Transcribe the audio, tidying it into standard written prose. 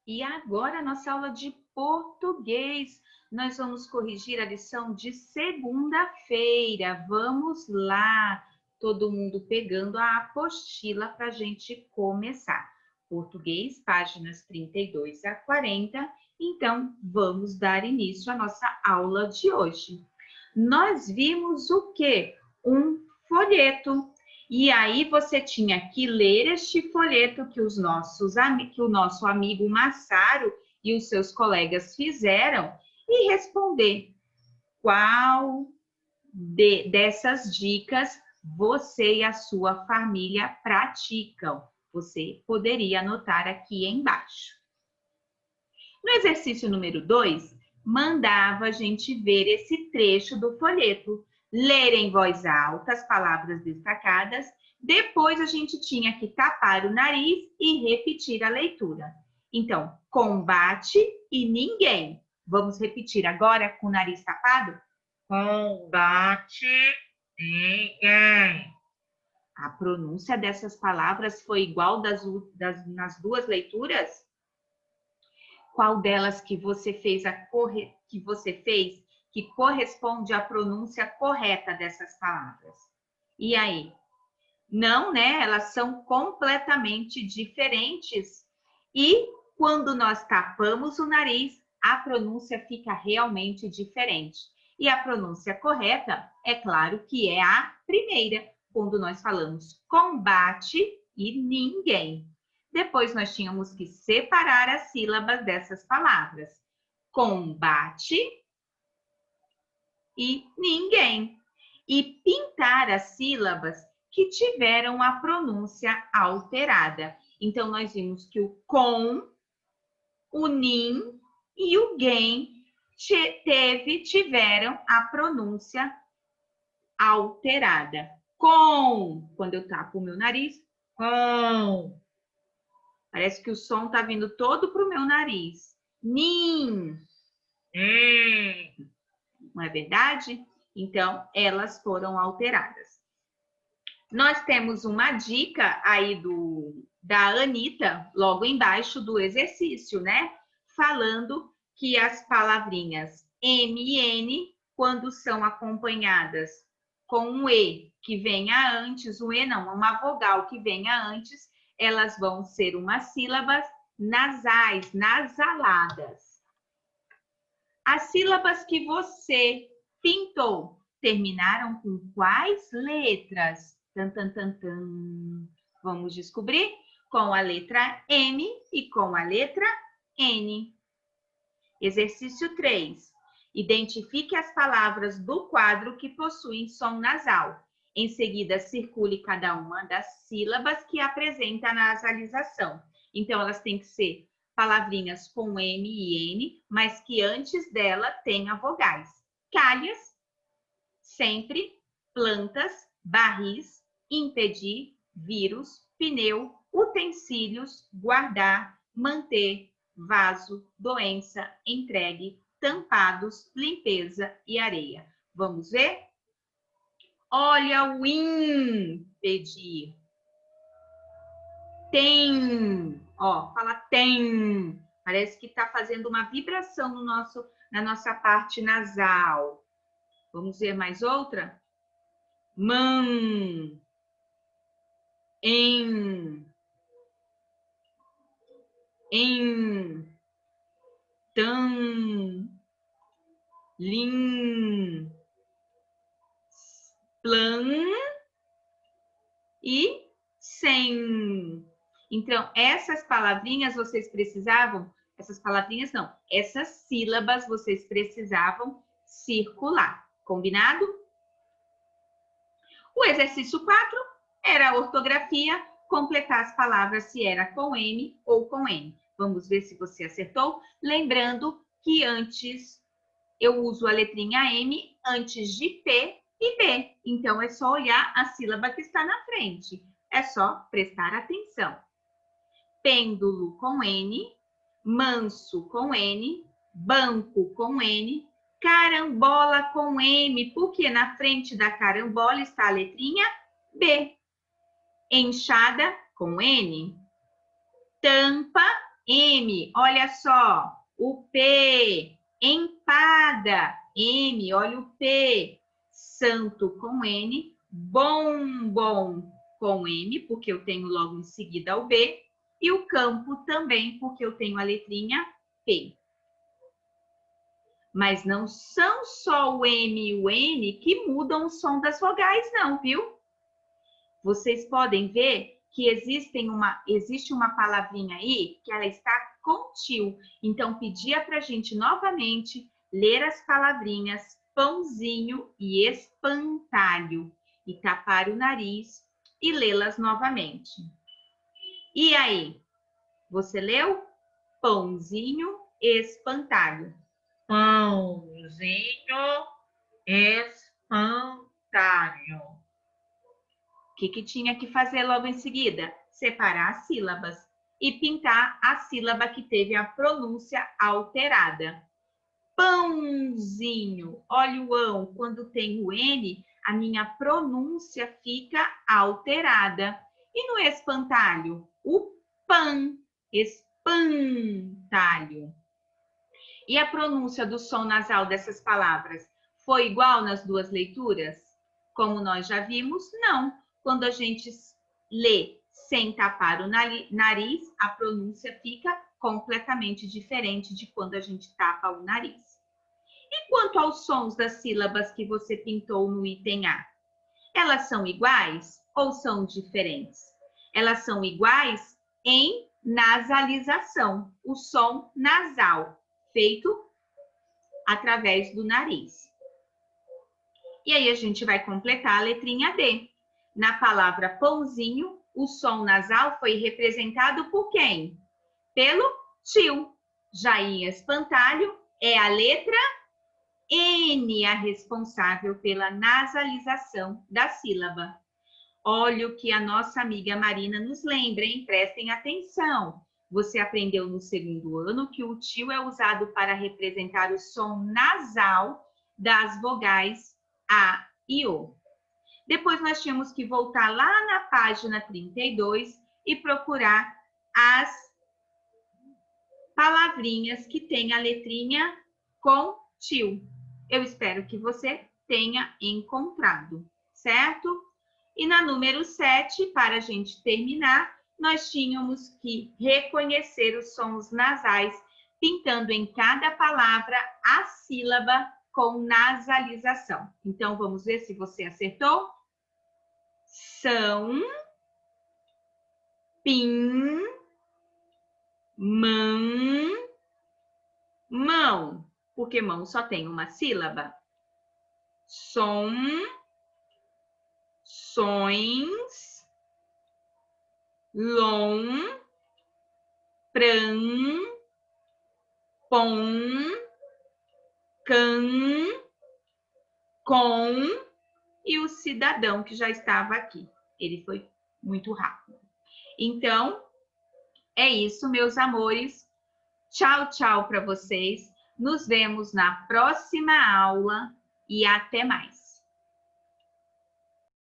E agora, nossa aula de português. Nós vamos corrigir a lição de segunda-feira. Vamos lá, todo mundo pegando a apostila para a gente começar. Português, páginas 32 a 40. Então, vamos dar início à nossa aula de hoje. Nós vimos o quê? Um folheto. E aí você tinha que ler este folheto que o nosso amigo Massaro e os seus colegas fizeram e responder qual dessas dicas você e a sua família praticam. Você poderia anotar aqui embaixo. No exercício número 2, mandava a gente ver esse trecho do folheto, ler em voz alta as palavras destacadas, depois a gente tinha que tapar o nariz e repetir a leitura. Então, combate e ninguém. Vamos repetir agora com o nariz tapado? Combate e ninguém. A pronúncia dessas palavras foi igual nas duas leituras? Qual delas que você fez que corresponde à pronúncia correta dessas palavras? E aí? Não, né? Elas são completamente diferentes. E quando nós tapamos o nariz, a pronúncia fica realmente diferente. E a pronúncia correta, é claro que é a primeira, quando nós falamos combate e ninguém. Depois nós tínhamos que separar as sílabas dessas palavras. Combate e ninguém. E pintar as sílabas que tiveram a pronúncia alterada. Então, nós vimos que o com, o nin e o gen tiveram a pronúncia alterada. Com, quando eu tapo o meu nariz, com. Parece que o som está vindo todo para o meu nariz. Nin. Não é verdade? Então, elas foram alteradas. Nós temos uma dica aí da Anitta, logo embaixo do exercício, né? Falando que as palavrinhas M e N, quando são acompanhadas com um E que venha antes, um E não, uma vogal que venha antes, elas vão ser umas sílabas nasais, nasaladas. As sílabas que você pintou terminaram com quais letras? Tan, tan, tan, tan. Vamos descobrir com a letra M e com a letra N. Exercício 3. Identifique as palavras do quadro que possuem som nasal. Em seguida, circule cada uma das sílabas que apresenta a nasalização. Então, elas têm que ser palavrinhas com M e N, mas que antes dela tenha vogais. Calhas, sempre, plantas, barris, impedir, vírus, pneu, utensílios, guardar, manter, vaso, doença, entregue, tampados, limpeza e areia. Vamos ver? Olha o impedir. Tem. Ó, fala tem. Parece que está fazendo uma vibração na nossa parte nasal. Vamos ver mais outra? Man. Em. Tan. Lin. Plan e sem. Então, essas palavrinhas vocês precisavam, essas palavrinhas não, essas sílabas vocês precisavam circular. Combinado? O exercício 4 era a ortografia, completar as palavras se era com M ou com N. Vamos ver se você acertou. Lembrando que antes eu uso a letrinha M antes de P e B. Então, é só olhar a sílaba que está na frente. É só prestar atenção. Pêndulo com N, manso com N, banco com N, carambola com M, porque na frente da carambola está a letrinha B. Enxada com N, tampa M, olha só. O P, empada. M, olha o P. Santo com N. Bombom com M, porque eu tenho logo em seguida o B. E o campo também, porque eu tenho a letrinha P. Mas não são só o M e o N que mudam o som das vogais, não, viu? Vocês podem ver que existe uma palavrinha aí que ela está com tio. Então, pedia para a gente novamente ler as palavrinhas pãozinho e espantalho e tapar o nariz e lê-las novamente. E aí? Você leu? Pãozinho, espantalho. Pãozinho, espantalho. O que tinha que fazer logo em seguida? Separar as sílabas e pintar a sílaba que teve a pronúncia alterada. Pãozinho, olha o ão, quando tem o N, a minha pronúncia fica alterada. E no espantalho? O pan, espantalho. E a pronúncia do som nasal dessas palavras foi igual nas duas leituras? Como nós já vimos, não. Quando a gente lê sem tapar o nariz, a pronúncia fica completamente diferente de quando a gente tapa o nariz. E quanto aos sons das sílabas que você pintou no item A? Elas são iguais ou são diferentes? Elas são iguais em nasalização, o som nasal, feito através do nariz. E aí a gente vai completar a letrinha D. Na palavra pãozinho, o som nasal foi representado por quem? Pelo tio. Já em espantalho, é a letra N a responsável pela nasalização da sílaba. Olha o que a nossa amiga Marina nos lembra, hein? Prestem atenção. Você aprendeu no segundo ano que o tio é usado para representar o som nasal das vogais A e O. Depois nós tínhamos que voltar lá na página 32 e procurar as palavrinhas que tem a letrinha com tio. Eu espero que você tenha encontrado, certo? E na número 7, para a gente terminar, nós tínhamos que reconhecer os sons nasais, pintando em cada palavra a sílaba com nasalização. Então, vamos ver se você acertou? São, pim, mão, mão, porque mão só tem uma sílaba. Som, sons, lom, pran, pom, can, com e o cidadão que já estava aqui. Ele foi muito rápido. Então, é isso, meus amores. Tchau, tchau para vocês. Nos vemos na próxima aula e até mais.